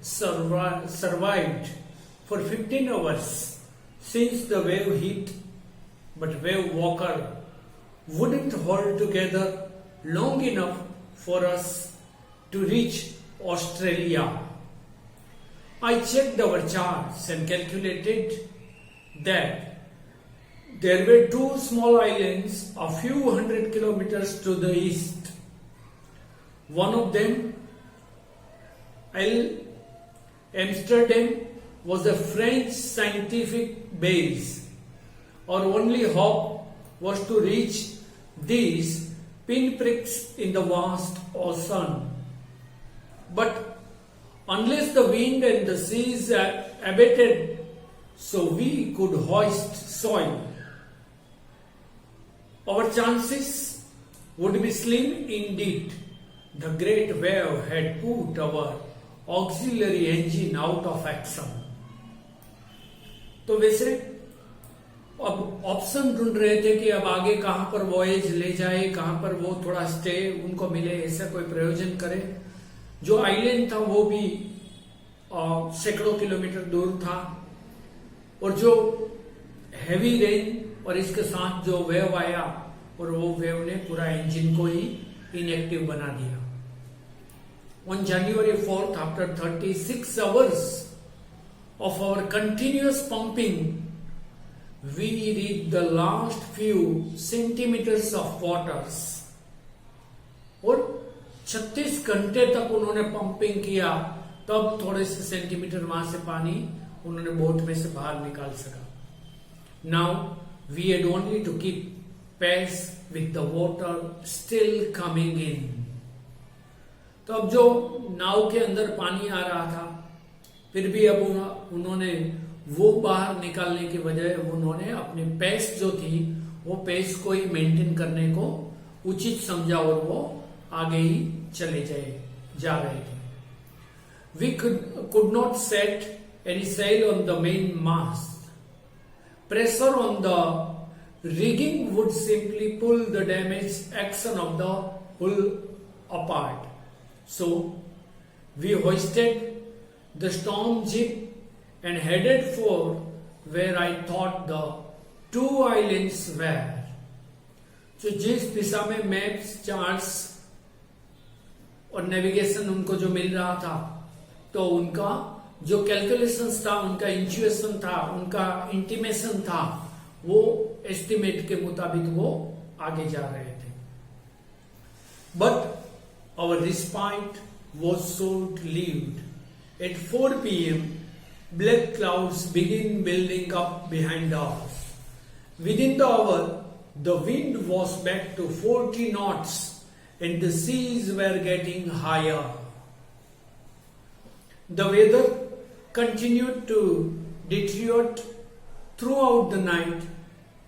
survived for 15 hours since the wave hit, but wave walker wouldn't hold together long enough for us to reach Australia. I checked our charts and calculated that there were two small islands a few hundred kilometers to the east. One of them, Amsterdam, was a French scientific base. Our only hope was to reach these pinpricks in the vast ocean. But unless the wind and the seas abated so we could hoist soil, our chances would be slim indeed. The great wave had put our auxiliary engine out of action. तो वैसे अब option ढूंढ रहे थे कि अब आगे कहां पर वॉयेज ले जाए, कहां पर वो थोड़ा स्टे उनको मिले, ऐसा कोई प्रयोजन करे। जो आइलैंड था वो भी सैकड़ों किलोमीटर दूर था, और जो हैवी रेन और इसके साथ जो वेव आया, और वो वेव ने पूरा इंजन को ही इनएक्टिव बना दिया। On January 4th, after 36 hours of our continuous pumping, we reached the last few centimeters of waters. और 36 घंटे तक उन्होंने पंपिंग किया, तब थोड़े से सेंटीमीटर वहां से पानी उन्होंने बोट में से बाहर निकाल सका। Now we had only to keep pace with the water still coming in. तो अब जो नाव के अंदर पानी आ रहा था, फिर भी अब उन्होंने वो बाहर निकालने के बजाय उन्होंने अपनी पेस जो थी वो पेस को ही मेंटेन करने को उचित समझा, और वो आगे ही चले जा रहे थे। We could not set any sail on the main mast. Pressure on the rigging would simply pull the damaged action of the hull apart. So we hoisted the storm jib and headed for where I thought the two islands were. तो जिस दिशा में maps, charts और navigation उनको जो मिल रहा था, तो उनका जो कैलकुलेशंस था, उनका इंट्यूशन था, उनका इंटीमेशन था, वो एस्टिमेट के मुताबिक वो आगे जा रहे थे। But our respite was short-lived. At 4 p.m., black clouds began building up behind us. Within the hour, the wind was back to 40 knots and the seas were getting higher. The weather continued to deteriorate throughout the night,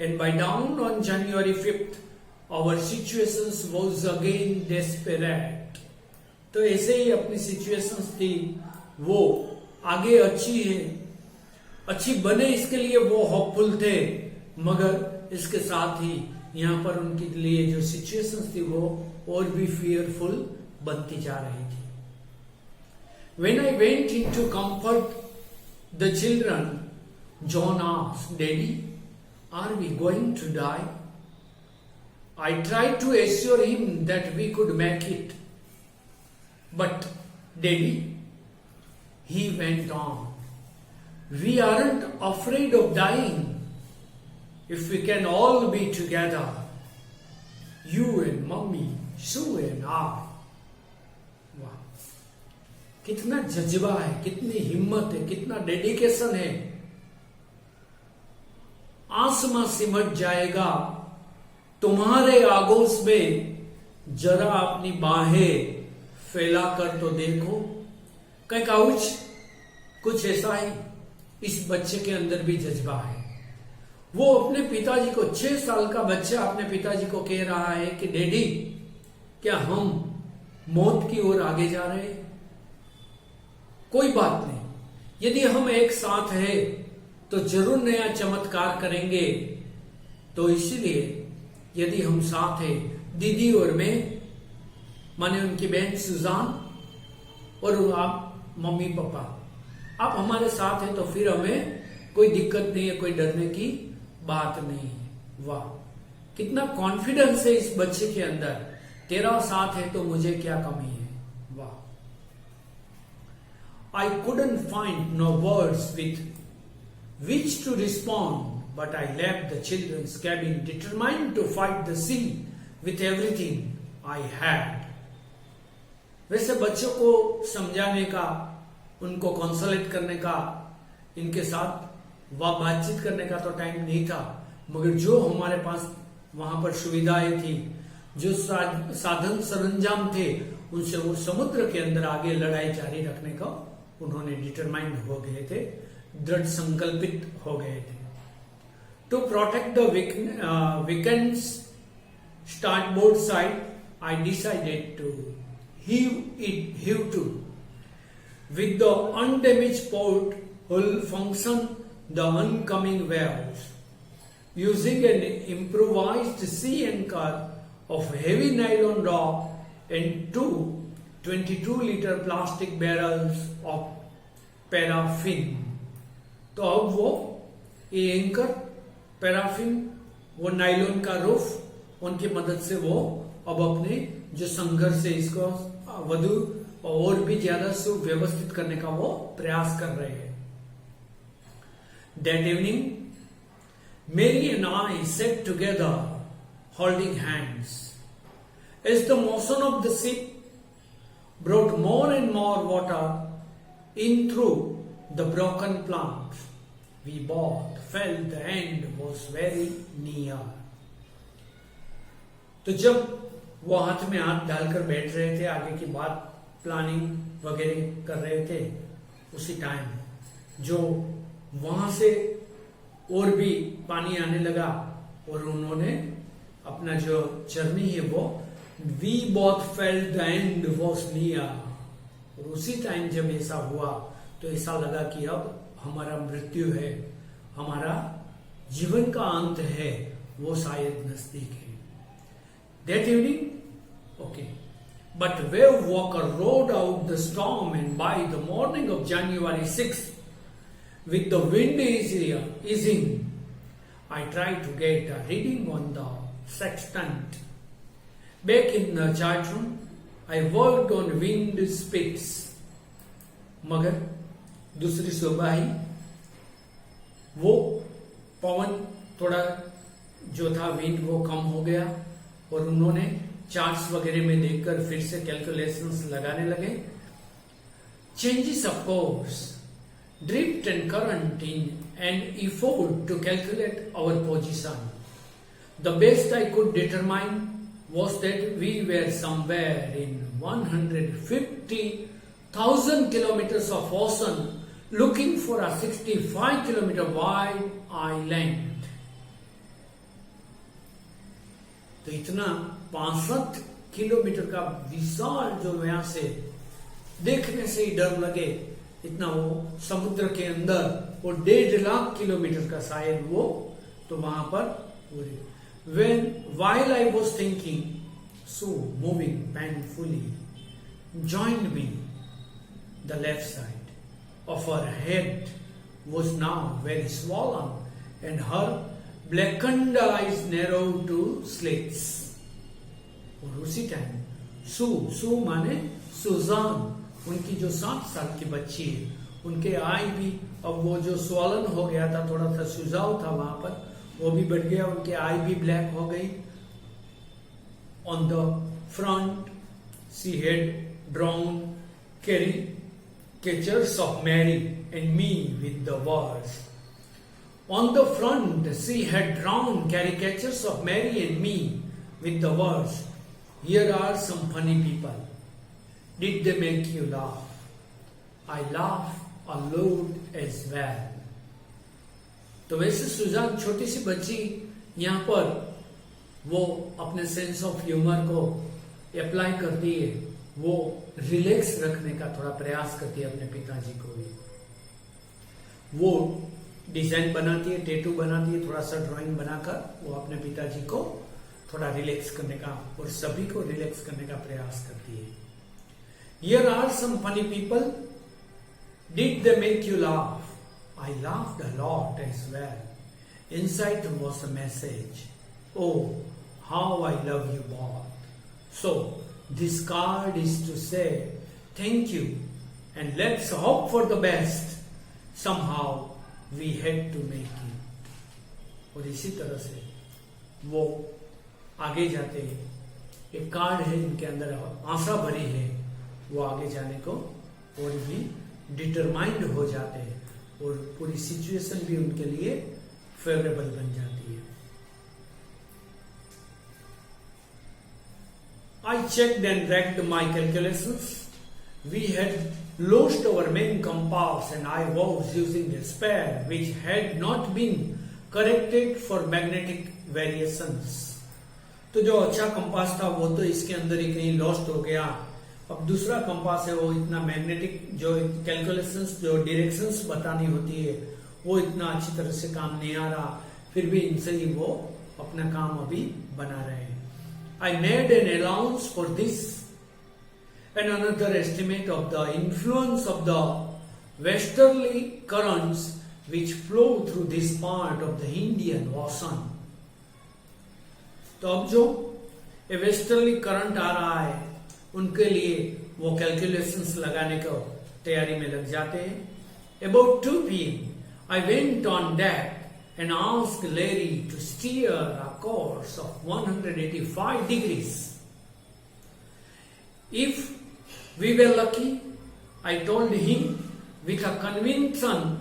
and by dawn on January 5th, our situations was again desperate. तो ऐसे ही अपनी situations थी, वो आगे अच्छी बने इसके लिए वो होपफुल थे, मगर इसके साथ ही यहाँ पर उनके लिए जो सिचुएशंस थी वो और भी फियरफुल बनती जा रही थी। When I went in to comfort the children, John asked, "Daddy, are we going to die?" I tried to assure him that we could make it. But, Daddy, he went on, "We aren't afraid of dying if we can all be together. You and Mommy, Sue and I." वाह, कितना जज्बा है, कितनी हिम्मत है, कितना dedication है। आसमां सिमट जाएगा तुम्हारे आगोश में, जरा अपनी बाहें फैलाकर तो देखो। कई काउच कुछ ऐसा ही इस बच्चे के अंदर भी जज्बा है। वो अपने पिताजी को, 6 साल का बच्चा अपने पिताजी को कह रहा है कि डैडी, क्या हम मौत की ओर आगे जा रहे हैं? कोई बात नहीं, यदि हम एक साथ हैं तो जरूर नया चमत्कार करेंगे। तो इसीलिए यदि हम साथ हैं, दीदी और मैं, माने उनकी बहन सुजान, और मम्मी पापा आप हमारे साथ हैं तो फिर हमें कोई दिक्कत नहीं है, कोई डरने की बात नहीं है। वाह, कितना कॉन्फिडेंस है इस बच्चे के अंदर, तेरा साथ है तो मुझे क्या कमी है। वाह। I couldn't find no words with which to respond, but I left the children's cabin determined to fight the sea with everything I had. वैसे बच्चों को समझाने का, उनको कंसोलेट करने का, इनके साथ बातचीत करने का तो टाइम नहीं था, मगर जो हमारे पास वहां पर सुविधाएं थी, जो साधन सरंजाम थे, उनसे वो समुद्र के अंदर आगे लड़ाई जारी रखने का उन्होंने डिटरमाइंड हो गए थे, दृढ़ संकल्पित हो गए थे। To protect the weekends starboard side, I decided to heave to with the undamaged port will function the oncoming waves. Using an improvised sea anchor of heavy nylon rod and two 22-liter plastic barrels of paraffin. तो अब वो ये anchor, paraffin, वो nylon का roof, उनकी मदद से वो अब अपने जो संघर्ष है इसको वधु और भी ज्यादा सुव्यवस्थित करने का वो प्रयास कर रहे हैं। That evening, Mary and I sat together, holding hands. As the motion of the ship brought more and more water in through the broken planks, we both felt the end was very near. तो जब वो हाथ में हाथ डालकर बैठ रहे थे, आगे की बात प्लानिंग वगैरह कर रहे थे, उसी टाइम जो वहां से और भी पानी आने लगा और उन्होंने अपना जो जर्नी है वो we both felt the end was near, और उसी टाइम जब ऐसा हुआ तो ऐसा लगा कि अब हमारा मृत्यु है, हमारा जीवन का अंत है, वो शायद नजदीक है। That evening, okay, but Wave Walker rode out the storm, and by the morning of January 6th, with the wind easing, I tried to get a reading on the sextant. Back in the chart room, I worked on wind speeds. मगर दूसरी सुबह ही वो पवन थोड़ा जो था wind वो कम हो गया और उन्होंने चार्ट्स वगैरह में देखकर फिर से कैलकुलेशंस लगाने लगे। Changes of course, drift and current in and effort to calculate our position. The best I could determine was that we were somewhere in 150,000 kilometers of ocean looking for a 65 kilometer wide island. तो इतना 65 kilometre का विशाल जो यहाँ से देखने से ही डर लगे, इतना वो समुद्र के अंदर वो 1.5 लाख किलोमीटर का शायद वो तो वहां पर while I was thinking, so moving painfully, joined me. The left side of her head was now very swollen, and her blackened eyes narrowed to slits. और उसी टाइम सू माने सुजान, उनकी जो 7 साल की बच्ची है, उनके आई भी अब वो जो स्वॉलन हो गया था, थोड़ा सा सुझाव था वहां पर, वो भी बढ़ गया, उनके आई भी ब्लैक हो गई। On the front she had drawn caricatures of Mary and me with the words. On the front she had drawn caricatures of Mary and me with the words, here are some funny people. Did they make you laugh? I laughed aloud as well. तो वैसे सुजान छोटी सी बच्ची यहाँ पर वो अपने sense of humour को apply करती है, वो रिलैक्स रखने का थोड़ा प्रयास करती है अपने पिताजी को भी। वो डिजाइन बनाती है, टैटू बनाती है, थोड़ा सा ड्राइंग बनाकर वो अपने पिताजी को थोड़ा रिलैक्स करने का और सभी को रिलैक्स करने का प्रयास करती है। Here are some funny people. Did they make you laugh? I laughed a lot as well. Inside was a message. Oh, how I love you both. So, this card is to say thank you and let's hope for the best. Somehow we had to make it. और इसी तरह से वो आगे जाते हैं. एक card है इनके अंदर आशा भरी है, वो आगे जाने को और भी डिटरमाइंड हो जाते हैं और पूरी सिचुएशन भी उनके लिए फेवरेबल बन जाती है. I checked and racked my calculations. We had lost our main compass and I was using a spare which had not been corrected for magnetic variations. तो जो अच्छा कंपास था वो तो इसके अंदर ही कहीं लॉस्ट हो गया. अब दूसरा कंपास है वो इतना मैग्नेटिक जो कैलकुलेशंस जो डायरेक्शंस बतानी होती है वो इतना अच्छी तरह से काम नहीं आ रहा. फिर भी इनसे ही वो अपना काम अभी बना रहे हैं. I made an allowance for this and another estimate of the influence of the westerly currents which flow through this part of the Indian Ocean. तो अब जो वेस्टर्ली करंट आ रहा है उनके लिए वो कैलकुलेशंस लगाने को तैयारी में लग जाते हैं. About 2 p.m. I went on deck and asked Larry to steer a course of 185 degrees. If we were lucky, I told him with a conviction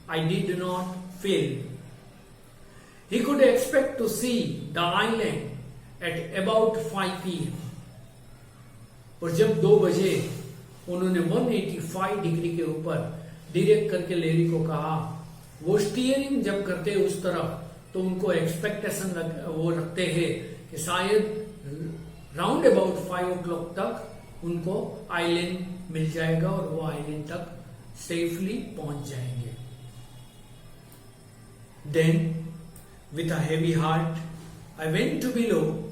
I did not fail. He could expect to see the island at about 5 p.m. और जब 2 बजे उन्होंने 185 degree के ऊपर direct करके लेरी को कहा, वो स्टीयरिंग जब करते उस तरफ तो उनको एक्सपेक्टेशन वो रखते हैं कि शायद राउंड अबाउट 5 o'clock तक उनको आइलैंड मिल जाएगा और वो आइलैंड तक सेफली पहुंच जाएंगे. Then with a heavy heart, I went to below,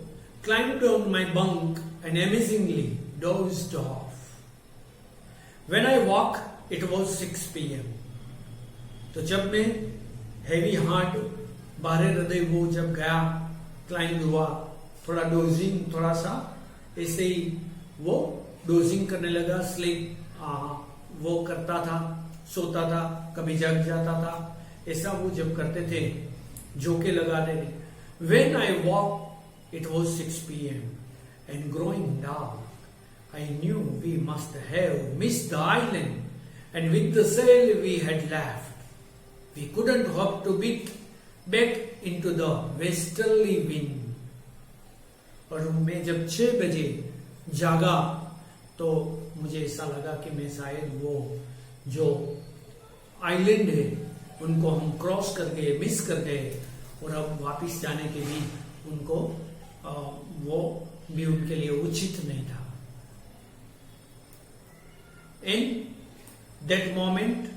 climbed on my bunk and amazingly dozed off. When I woke, it was 6 p.m. तो जब मैं हेवी हार्ट बाहर हृदय वो जब गया क्लाइंब हुआ थोड़ा डोजिंग थोड़ा सा ऐसे ही वो डोजिंग करने लगा. स्लीप वो करता था, सोता था, कभी जग जाता था. ऐसा वो जब करते थे झोंके लगा रहे थे. When I woke, it was 6 p.m. and growing dark. I knew we must have missed the island, and with the sail we had left, we couldn't hope to beat back into the westerly wind. और मैं जब 6 बजे जागा तो मुझे ऐसा लगा कि मैं शायद वो जो आइलैंड है उनको हम क्रॉस कर गए, मिस कर गए और अब वापस जाने के भी उनको वो भी उनके लिए उचित नहीं था. In that moment,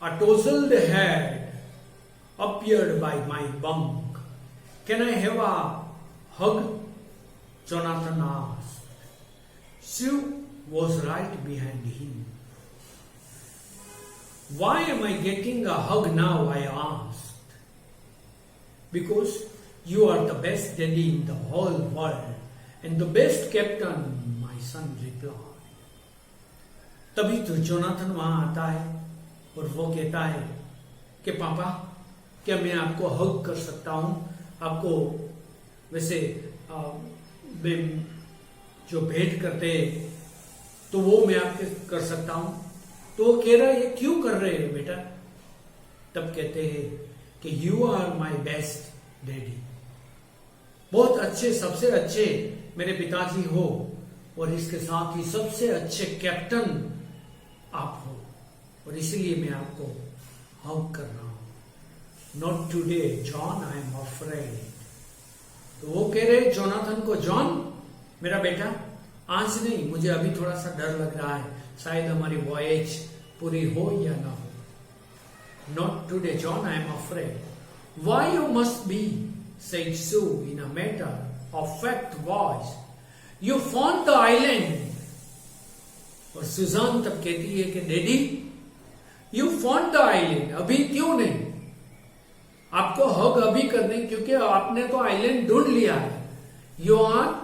a tousled head appeared by my bunk. Can I have a hug? Jonathan asked. Sue was right behind him. Why am I getting a hug now? I asked. Because you are the best daddy in the whole world and the best captain, my son replied. तभी तो Jonathan वहां आता है और वो कहता है कि पापा क्या मैं आपको हग कर सकता हूं, आपको वैसे जो भेंट करते तो वो मैं आपके कर सकता हूं. तो वो कह रहा है ये क्यों कर रहे हो बेटा. तब कहते हैं कि you are my best daddy, बहुत अच्छे सबसे अच्छे मेरे पिताजी हो और इसके साथ ही सबसे अच्छे कैप्टन आप हो और इसीलिए मैं आपको हग कर रहा हूं. Not today John, I am afraid. तो वो कह रहे जोनाथन को, जॉन मेरा बेटा आज नहीं, मुझे अभी थोड़ा सा डर लग रहा है, शायद हमारी वॉयज पूरी हो या ना हो. Not today John, I am afraid. Why you must be, said Sue in a matter of fact voice. You found the island. और सुजान तब कहती है कि daddy you font the island, अभी क्यों नहीं? आपको हग अभी करने, क्योंकि आपने तो आइलैंड ढूंढ लिया है. You are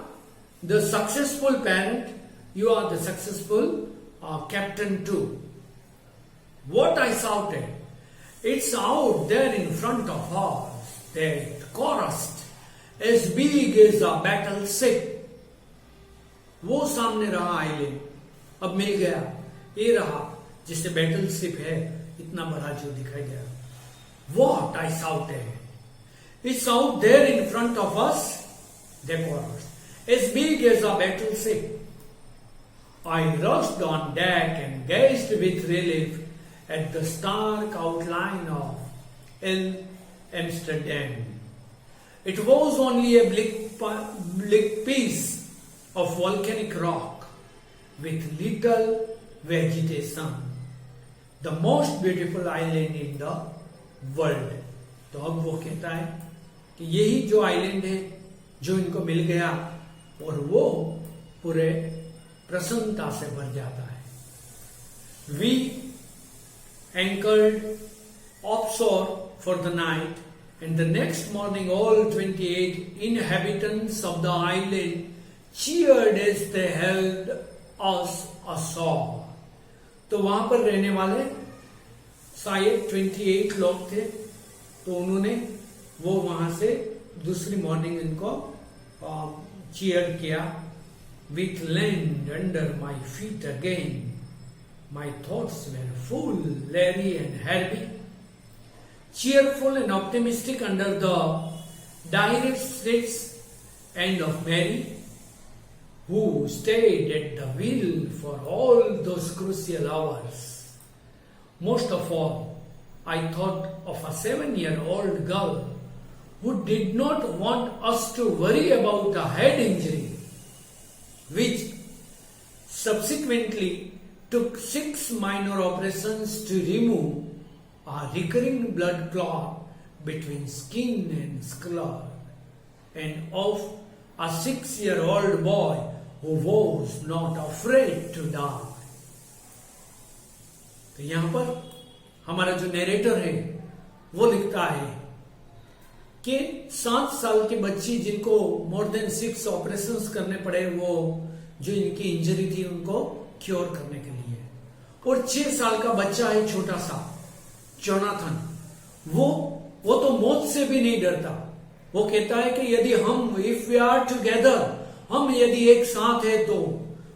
the successful parent, you are the successful captain too. What I shouted, it's out there in front of us, that chorus, as big as a battleship. वो सामने रहा आइलैंड, अब मिल गया, ये रहा जिससे बैटलशिप है, इतना बड़ा जो दिखाई गया. What I shouted, it's out there in front of us, the chorus, as big as a battleship. I rushed on deck and gazed with relief at the stark outline of Amsterdam. It was only a bleak piece of volcanic rock with little vegetation, the most beautiful island in the world. तो अब वो कहता है कि यही जो island है जो इनको मिल गया, और वो पूरे प्रसन्नता से भर जाता है. We anchored offshore for the night, and the next morning all 28 inhabitants of the island cheered as they held us ashore. तो वहां पर रहने वाले शायद 28 लोग थे, तो उन्होंने वो वहां से दूसरी मॉर्निंग इनको चीयर किया. With land under my feet again, my thoughts were full, Larry and Herbie, cheerful and optimistic under the direct streets, and of Mary, who stayed at the wheel for all those crucial hours. Most of all, I thought of a 7-year-old girl who did not want us to worry about a head injury, which subsequently took 6 minor operations to remove a recurring blood clot between skin and skull, and of a 6-year-old boy who was not afraid to die. तो यहां पर हमारा जो narrator है वो लिखता है कि 7 साल की बच्ची जिनको मोर देन 6 ऑपरेशंस करने पड़े, वो जो इनकी इंजरी थी उनको क्योर करने के लिए, और 6 साल का बच्चा है छोटा सा जोनाथन, वो तो मौत से भी नहीं डरता. वो कहता है कि यदि हम इफ वी आर टुगेदर, हम यदि एक साथ है तो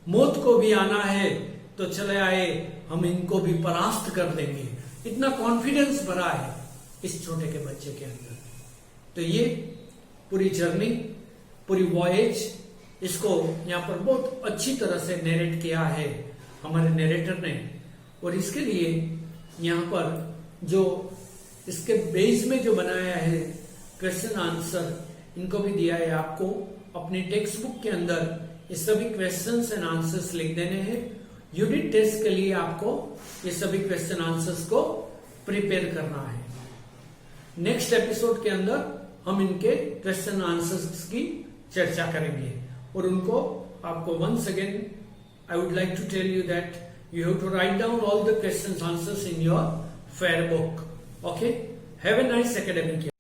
मौत को भी आना है तो चले आए, हम इनको भी परास्त कर देंगे. इतना कॉन्फिडेंस भरा है इस छोटे के बच्चे के अंदर. तो ये पूरी जर्नी, पूरी वॉयज, इसको यहाँ पर बहुत अच्छी तरह से नरेट किया है हमारे नरेटर ने. और इसके लिए यहाँ पर जो इसके बेस में जो बनाया है क्वेश्चन आंसर, इनको भी दिया है. आपको अपनी टेक्स्ट बुक के अंदर ये सभी क्वेश्चंस एंड आंसर्स लिख देने हैं. यूनिट टेस्ट के लिए आपको ये सभी क्वेश्चन आंसर्स को प्रिपेयर करना है. नेक्स्ट एपिसोड के अंदर हम इनके क्वेश्चन आंसर्स की चर्चा करेंगे, और उनको आपको once again I would like to tell you that you have to write down all the question answers in your fair book. Okay, have a nice academic year.